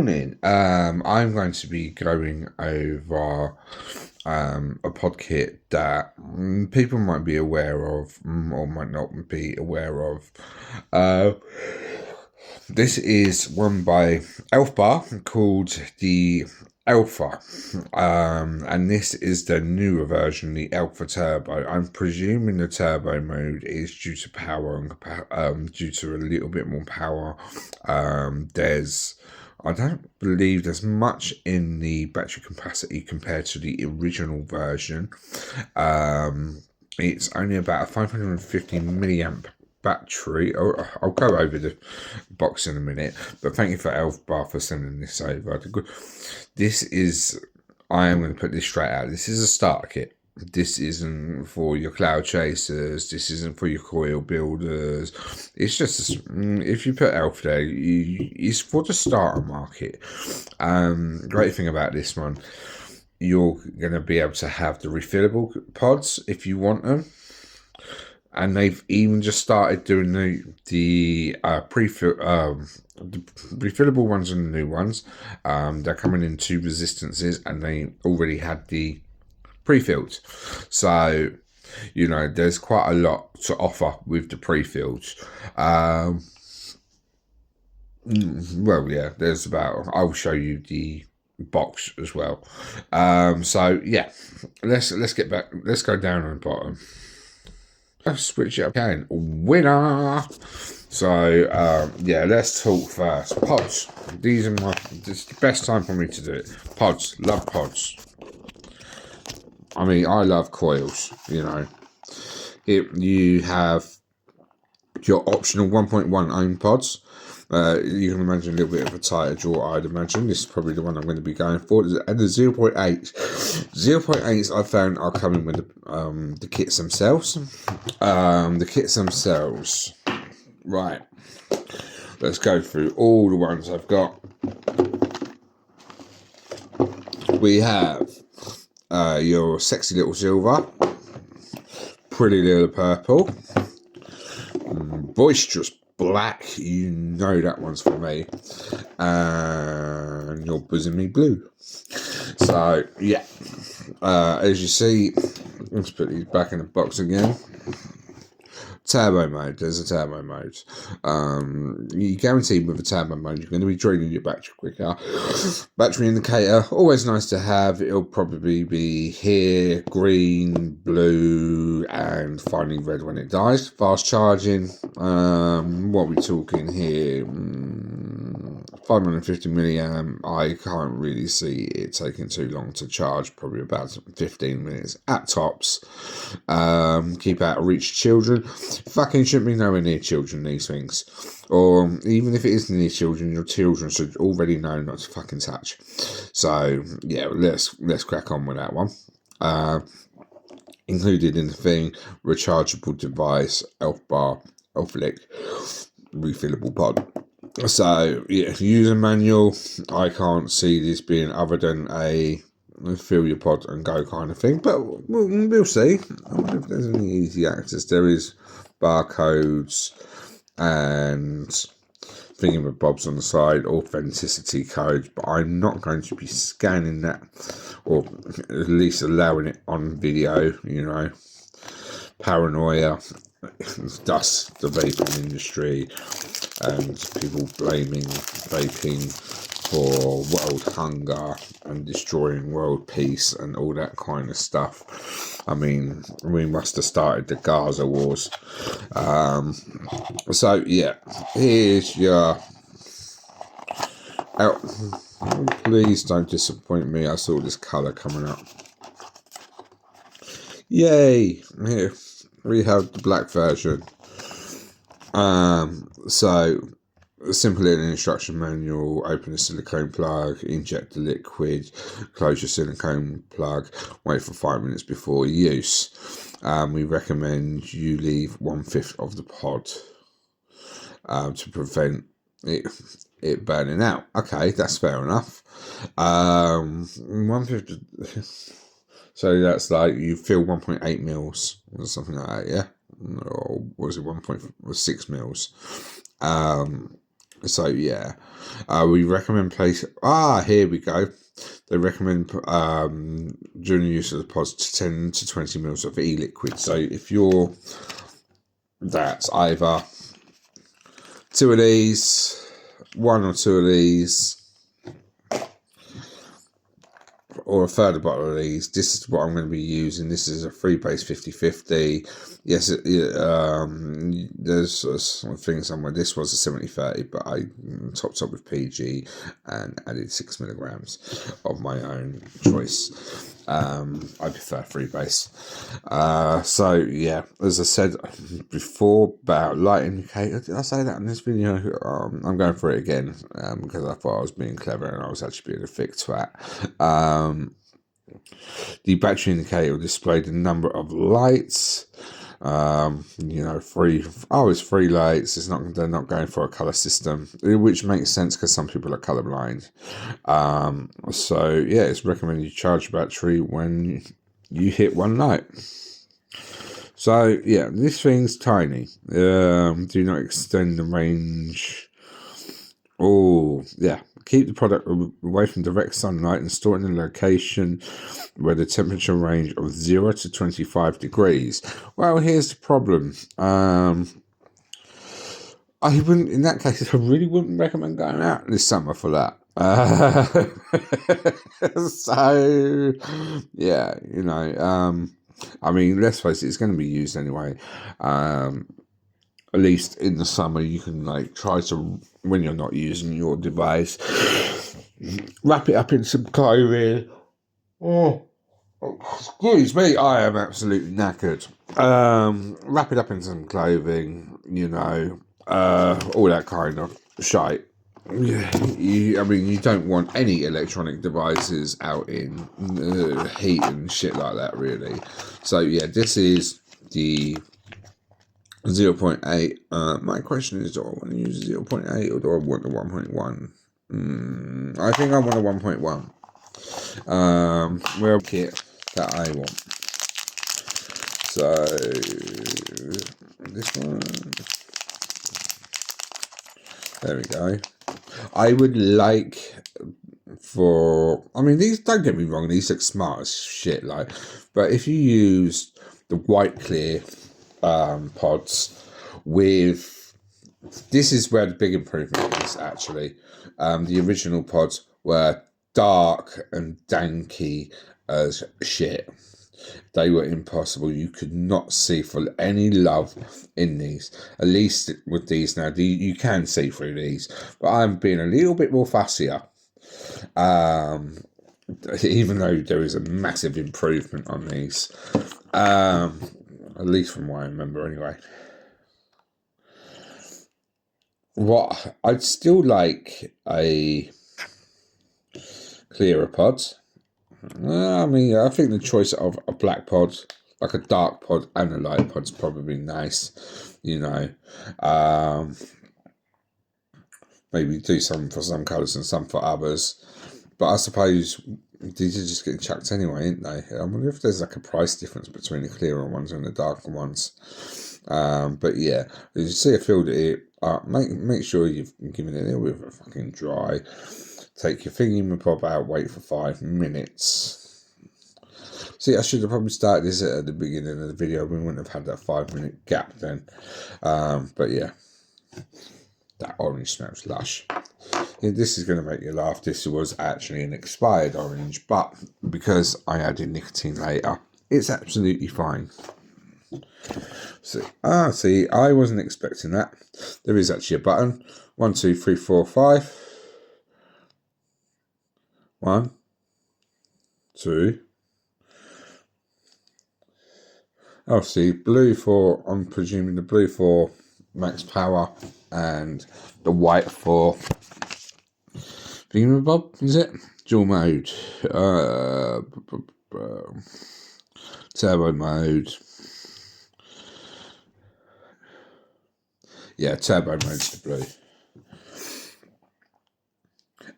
morning. I'm going to be going over a pod kit that people might be aware of or might not be aware of. This is one by Elfa called the Elfa, and this is the newer version, the Elfa Turbo. I'm presuming the Turbo mode is due to power and due to a little bit more power. I don't believe there's much in the battery capacity compared to the original version. It's only about a 550 milliamp battery. I'll go over the box in a minute, but thank you for Elfa for sending this over. I am going to put this straight out. This is a starter kit. This isn't for your cloud chasers. This isn't for your coil builders. It's just, if you put Elf there, it's for the starter market. Great thing about this one, you're going to be able to have the refillable pods if you want them. And they've even just started doing the refillable ones and the new ones. They're coming in 2 resistances, and they already had the pre-filled. So, there's quite a lot to offer with the pre-filled. There's about. I'll show you the box as well. Let's get back. Let's go down on the bottom. Let's switch it up again. Winner! So, let's talk first. Pods. This is the best time for me to do it. Pods. Love pods. I mean, I love coils, You have your optional 1.1 ohm pods. You can imagine a little bit of a tighter draw, I'd imagine. This is probably the one I'm going to be going for. And the 0.8. 0.8s I found are coming with the kits themselves. Right. Let's go through all the ones I've got. We have your sexy little silver, pretty little purple, boisterous black, that one's for me, and your bosomy blue. So, as you see, let's put these back in the box again. Turbo mode. There's a turbo mode. You guaranteed with a turbo mode you're going to be draining your battery quicker. Battery indicator, always nice to have. It'll probably be here, green, blue, and finally red when it dies. Fast charging. What are we talking here? 550 milliamp. I can't really see it taking too long to charge. Probably about 15 minutes at tops. Keep out of reach of children. Fucking shouldn't be nowhere near children, these things. Or even if it is near children, your children should already know not to fucking touch. So, let's crack on with that one. Included in the thing, rechargeable device, Elfa refillable pod. So, user manual, I can't see this being other than a fill your pod and go kind of thing, but we'll see. I wonder if there's any easy access. There is barcodes and thingamabobs on the side, authenticity codes, but I'm not going to be scanning that, or at least allowing it on video, Paranoia, thus the vaping industry, and people blaming vaping for world hunger and destroying world peace and all that kind of stuff. I mean, we must have started the Gaza wars. Here's your... please don't disappoint me. I saw this colour coming up. Yay! Here, we have the black version. Simple little instruction manual. Open the silicone plug, inject the liquid, close your silicone plug, wait for 5 minutes before use. We recommend you leave 1/5 of the pod to prevent it burning out. Okay, that's fair enough. 1/5. So that's like you fill 1.8 mils or something like that, yeah? Or was it 1.6 mils? So yeah, we recommend place. Here we go. They recommend during the use of the pods 10 to 20 mils of e-liquid. So if you're that's either two of these, one or two of these, or a further bottle of these. This is what I'm going to be using. This is a free base 50/50. Yes, there's a thing somewhere. This was a 70/30, but I topped up with PG and added 6 milligrams of my own choice. I prefer free base. So yeah, as I said before about light indicator, did I say that in this video? I'm going for it again because I thought I was being clever and I was actually being a thick twat. The battery indicator will display the number of lights. It's 3 lights. They're not going for a color system, which makes sense because some people are colorblind. So yeah, it's recommended you charge your battery when you hit 1 light. So yeah, this thing's tiny. Do not extend the range. Oh yeah, keep the product away from direct sunlight and store it in a location where the temperature range of 0 to 25 degrees. Well, here's the problem. I wouldn't, in that case, I really wouldn't recommend going out this summer for that. So, yeah, I mean, let's face it, it's going to be used anyway. At least in the summer, you can try to, when you're not using your device, wrap it up in some clothing. Oh, excuse me, I am absolutely knackered. Wrap it up in some clothing, all that kind of shite. You don't want any electronic devices out in heat and shit like that, really. So yeah, this is the 0.8. My question is, do I want to use 0.8 or do I want the 1.1? I think I want a 1.1. Well, kit that I want. So this one. There we go. I would like these, don't get me wrong, these look smart as shit, but if you use the white clear pods with, this is where the big improvement is actually. The original pods were dark and danky as shit. They were impossible. You could not see for any love in these. At least with these now, you can see through these. But I'm being a little bit more fussier. Even though there is a massive improvement on these. At least from what I remember anyway. What I'd still like a clearer pod. I think the choice of a black pod, like a dark pod and a light pod, is probably nice. Maybe do some for some colours and some for others. But I suppose these are just getting chucked anyway, aren't they? I wonder if there's a price difference between the clearer ones and the darker ones. But yeah, as you see a filter here, make sure you've given it a little bit of a fucking dry. Take your thingamabob out, wait for 5 minutes. See, I should have probably started this at the beginning of the video. We wouldn't have had that 5-minute gap then. But yeah, that orange smells lush. Yeah, this is going to make you laugh. This was actually an expired orange, but because I added nicotine later, it's absolutely fine. See, I wasn't expecting that. There is actually a button. 1, 2, 3, 4, 5. 1, 2. Oh, see, blue for, I'm presuming the blue for max power and the white for thingamabob, is it? Dual mode. Turbo mode. Yeah, turbo mode's the blue.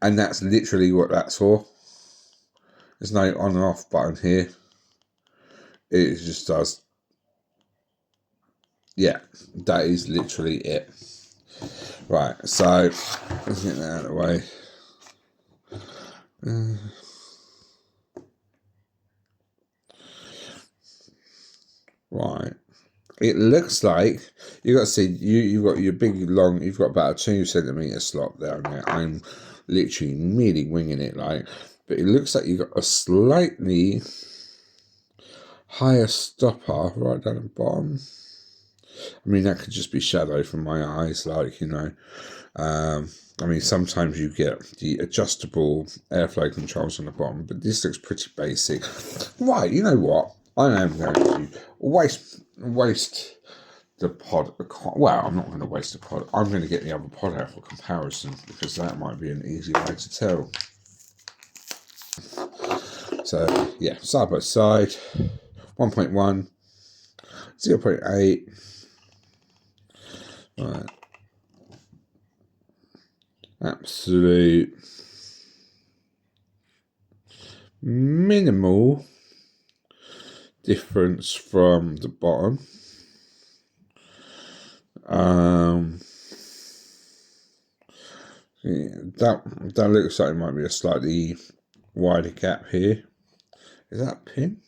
And that's literally what that's for. There's no on and off button here. It just does. Yeah, that is literally it. Right, so let's get that out of the way. Right. It looks like you got to see you've got your big long. You've got about a 2 centimeter slot down there. I'm literally merely winging it, like, but it looks like you got a slightly higher stopper right down the bottom. I mean, that could just be shadow from my eyes, like, you know. I mean, sometimes you get the adjustable airflow controls on the bottom, but this looks pretty basic. Right, you know what? I am going to waste the pod. Well, I'm not going to waste the pod. I'm going to get the other pod out for comparison, because that might be an easy way to tell. So, yeah, side by side, 1.1, 0.8. Right. Absolute minimal difference from the bottom. Yeah, that looks like it might be a slightly wider gap here. Is that a pin?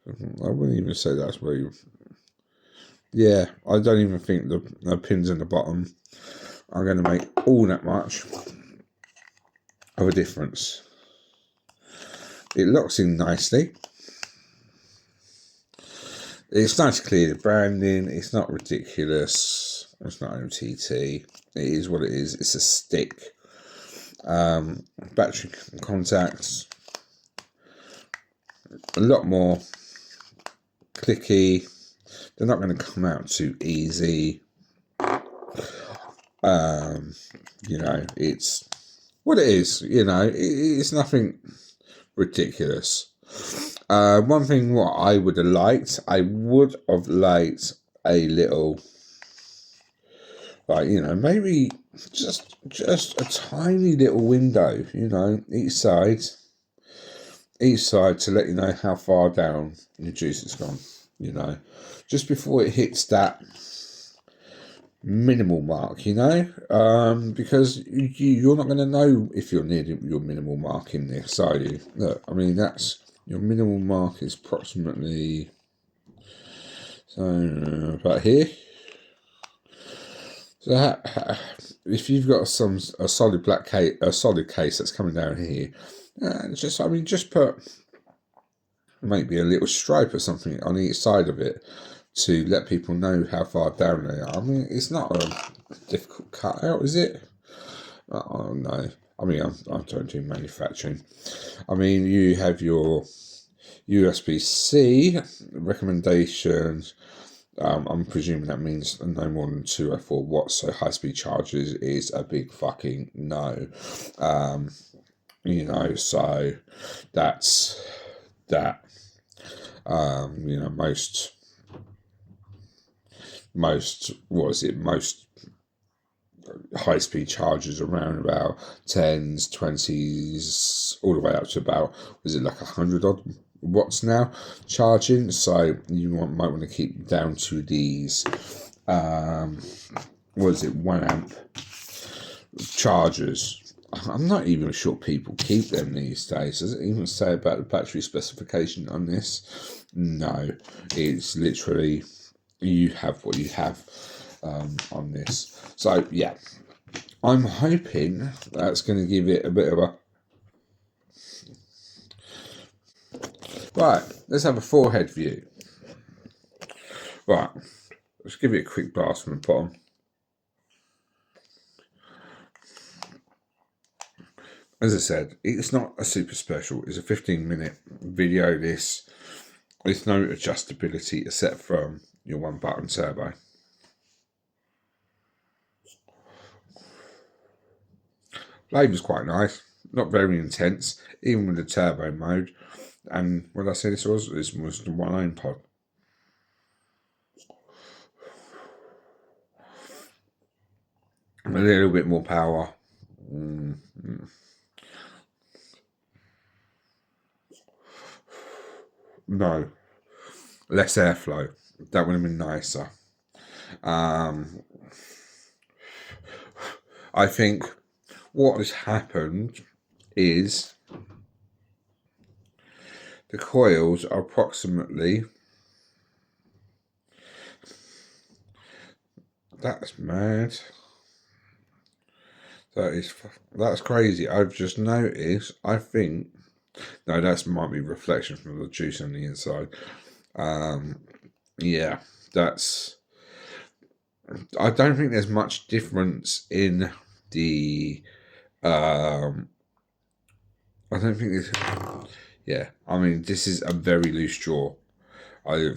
I wouldn't even say that's where you... Yeah, I don't even think the pins in the bottom are going to make all that much of a difference. It locks in nicely. It's nice to clear the branding. It's not ridiculous. It's not OTT. It is what it is. It's a stick. Battery contacts. A lot more clicky. They're not going to come out too easy. You know, it's what it is. You know, it's nothing ridiculous. One thing what I would have liked a little, like, you know, maybe just a tiny little window, you know, each side to let you know how far down your juice has gone, you know, just before it hits that minimal mark, you know, because you're not going to know if you're near your minimal mark in this, are you? Look, I mean, that's your minimal mark is approximately, so about here. So if you've got a solid black case, a solid case that's coming down here, just put maybe a little stripe or something on each side of it to let people know how far down they are. I mean, it's not a difficult cutout, is it? Oh no. I mean, I don't do manufacturing. I mean, you have your USB-C recommendations. I'm presuming that means no more than 204 watts, so high-speed chargers is a big fucking no. You know, so that's that. You know, most high-speed chargers around about 10s, 20s, all the way up to about, was it like 100 odd watts now charging? So you might want to keep down to these, 1 amp chargers. I'm not even sure people keep them these days. Does it even say about the battery specification on this? No, it's literally you have what you have on this. So yeah, I'm hoping that's going to give it a bit of a... Right, let's have a forehead view. Right, let's give it a quick blast from the bottom. As I said, it's not a super special. It's a 15-minute video. There's no adjustability except from your 1-button turbo. Flavor's quite nice, not very intense, even with the turbo mode. And what I say this was the 1 pod. A little bit more power. No, less airflow. That would have been nicer. I think what has happened is the coils are approximately... That's mad. That's crazy. I've just noticed, I think... No, that might be reflection from the juice on the inside. Yeah, that's... I don't think there's much difference in the... I don't think there's... Yeah, I mean, this is a very loose jaw. I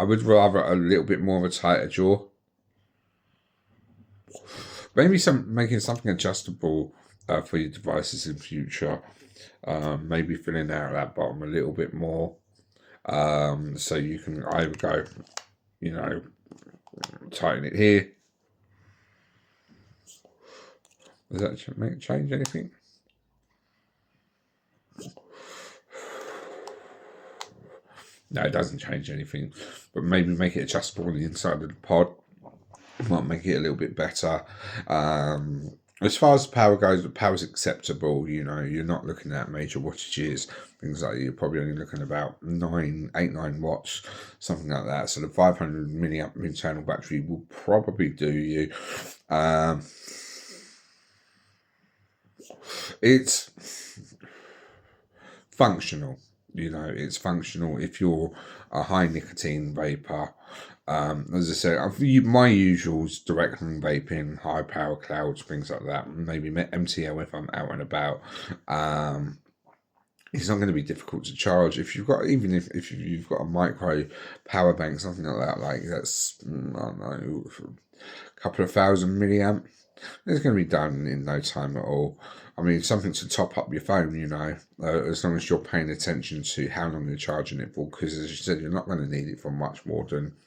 would rather a little bit more of a tighter jaw. Maybe making something adjustable for your devices in future. Maybe filling out that bottom a little bit more. So you can either go, you know, tighten it here. Does that change anything? No, it doesn't change anything. But maybe make it adjustable on the inside of the pod. Might make it a little bit better. As far as power goes, the power's acceptable. You know, you're not looking at major wattages, things like that. You're probably only looking at about 9 watts, something like that. So the 500 milliamp internal battery will probably do you. It's functional. You know, it's functional if you're a high nicotine vapor. As I said, my usuals: direct home vaping, high power clouds, things like that. Maybe MTL if I'm out and about. It's not going to be difficult to charge if you've got, even if you've got a micro power bank, something like that. Like that's, I don't know, a couple of thousand milliamp. It's going to be done in no time at all. I mean, something to top up your phone, you know, as long as you're paying attention to how long you're charging it for, because as you said, you're not going to need it for much more than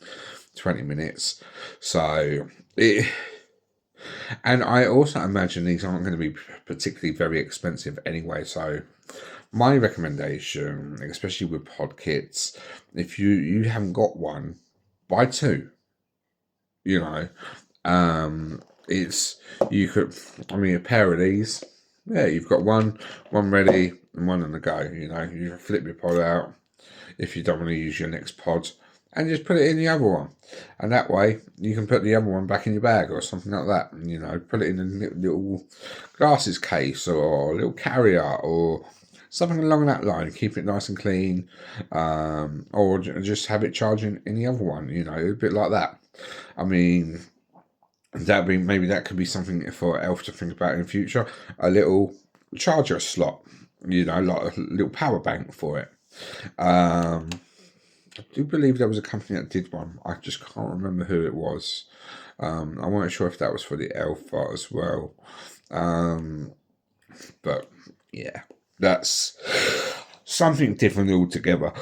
20 minutes. So, and I also imagine these aren't going to be particularly very expensive anyway. So, my recommendation, especially with pod kits, if you haven't got one, buy two. You know, you could, I mean, a pair of these. Yeah, you've got one ready and one on the go. You know, you can flip your pod out if you don't want to use your next pod, and just put it in the other one, and that way you can put the other one back in your bag or something like that. You know, put it in a little glasses case or a little carrier or something along that line. Keep it nice and clean, or just have it charging in the other one. You know, a bit like that. I mean, maybe that could be something for Elf to think about in the future. A little charger slot, you know, like a little power bank for it. I do believe there was a company that did one. I just can't remember who it was. I wasn't sure if that was for the Elfa as well. But yeah, that's something different altogether.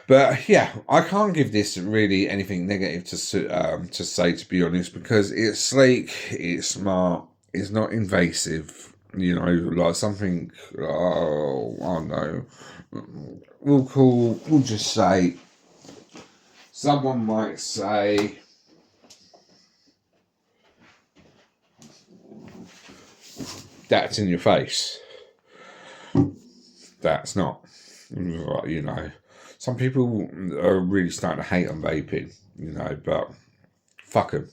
But yeah, I can't give this really anything negative to say, to be honest, because it's sleek, it's smart, it's not invasive. You know, like something. Oh, I don't know. We'll just say. Someone might say, that's in your face. That's not. You know. Some people are really starting to hate on vaping, you know, but fuck them.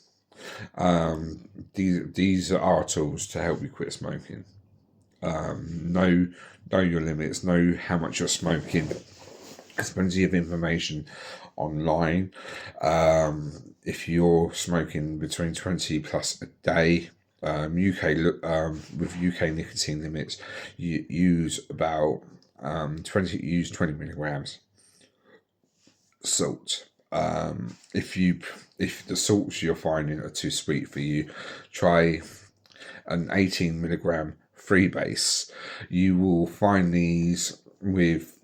These are our tools to help you quit smoking. Know your limits, know how much you're smoking. There's plenty of information online. If you're smoking between 20 plus a day, with UK nicotine limits, you use about 20 milligrams salt. If the salts you're finding are too sweet for you, try an 18 milligram freebase. You will find these with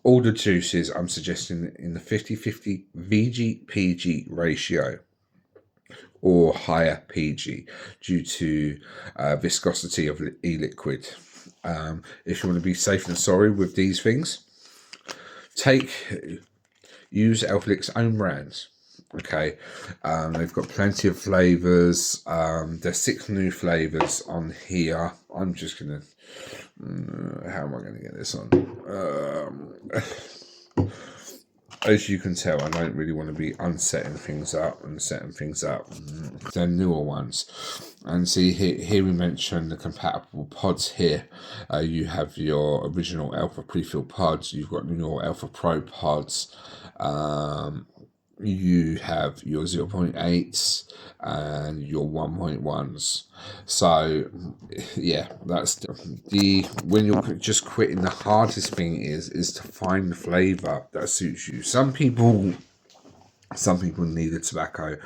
all the juices. I'm suggesting in the 50-50 VG-PG ratio or higher PG due to viscosity of e-liquid. If you want to be safe and sorry with these things, take use Elflic's own brands. Okay, they've got plenty of flavours. There's 6 new flavours on here. I'm just gonna. How am I going to get this on? As you can tell, I don't really want to be unsetting things up and setting things up. They're newer ones. And see, here we mentioned the compatible pods here. You have your original Alpha pre-filled pods. You've got your Alpha Pro pods. You have your 0.8s and your 1.1s. So yeah, that's when you're just quitting, the hardest thing is to find the flavor that suits you. Some people need a tobacco.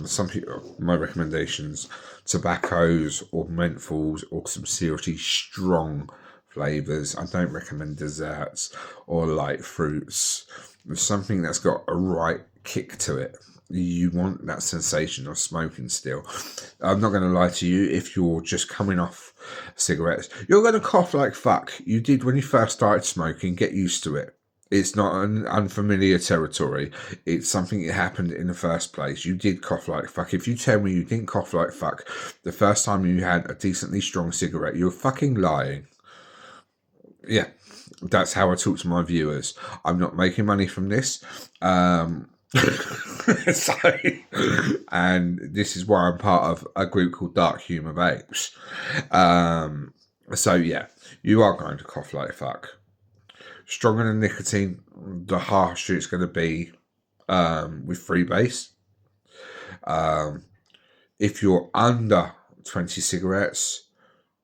Some people, my recommendations, tobaccos or menthols or some seriously strong flavors. I don't recommend desserts or light fruits. There's something that's got a right kick to it. You want that sensation of smoking still. I'm not going to lie to you, if you're just coming off cigarettes, you're going to cough like fuck. You did when you first started smoking. Get used to it. It's not an unfamiliar territory. It's something that happened in the first place. You did cough like fuck. If you tell me you didn't cough like fuck the first time you had a decently strong cigarette, you're fucking lying. Yeah, that's how I talk to my viewers. I'm not making money from this. And this is why I'm part of a group called Dark Humour Vapes. So yeah, you are going to cough like fuck. Stronger than nicotine, the harsher it's going to be with freebase. If you're under 20 cigarettes,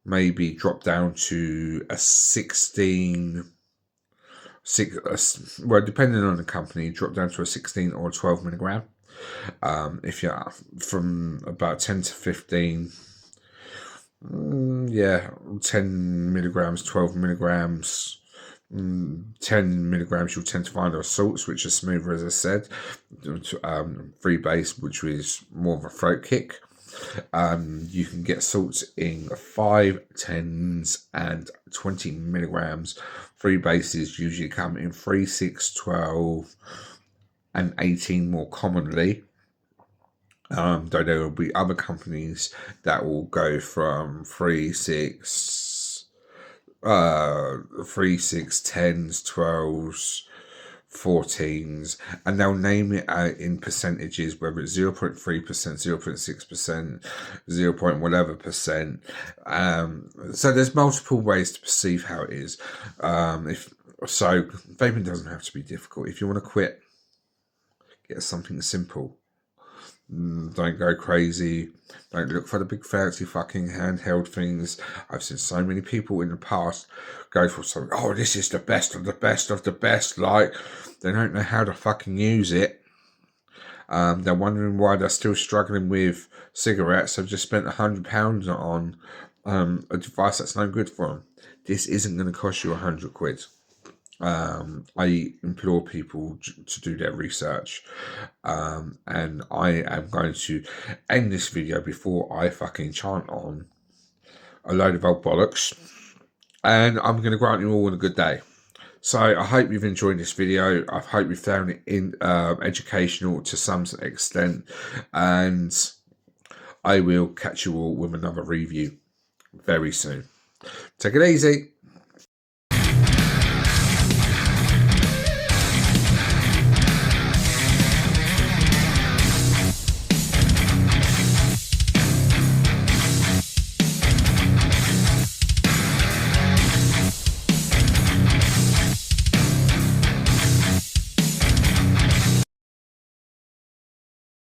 maybe drop down to a 16, well, depending on the company, drop down to a 16 or 12 milligram. If you're from about 10 to 15, 10 milligrams, 12 milligrams, 10 milligrams, you'll tend to find our salts, which are smoother, as I said. Freebase, which is more of a throat kick. You can get salts in 5, 10s, and 20 milligrams. Freebases usually come in 3, 6, 12, and 18 more commonly. Though there will be other companies that will go from 3, 6, 10s, 12s, 14s, and they'll name it out in percentages, whether it's 0.3%, 0.6%, 0. Whatever percent. So there's multiple ways to perceive how it is. Vaping doesn't have to be difficult. If you want to quit, get something simple. Don't go crazy. Don't look for the big fancy fucking handheld things. I've seen so many people in the past go for something. Oh, this is the best of the best of the best. Like, they don't know how to fucking use it. They're wondering why they're still struggling with cigarettes. They've just spent £100 on a device that's no good for them. This isn't going to cost you £100. I implore people to do their research, and I am going to end this video before I fucking chant on a load of old bollocks, and I'm going to grant you all a good day. So I hope you've enjoyed this video. I hope you found it educational to some extent, and I will catch you all with another review very soon. Take it easy.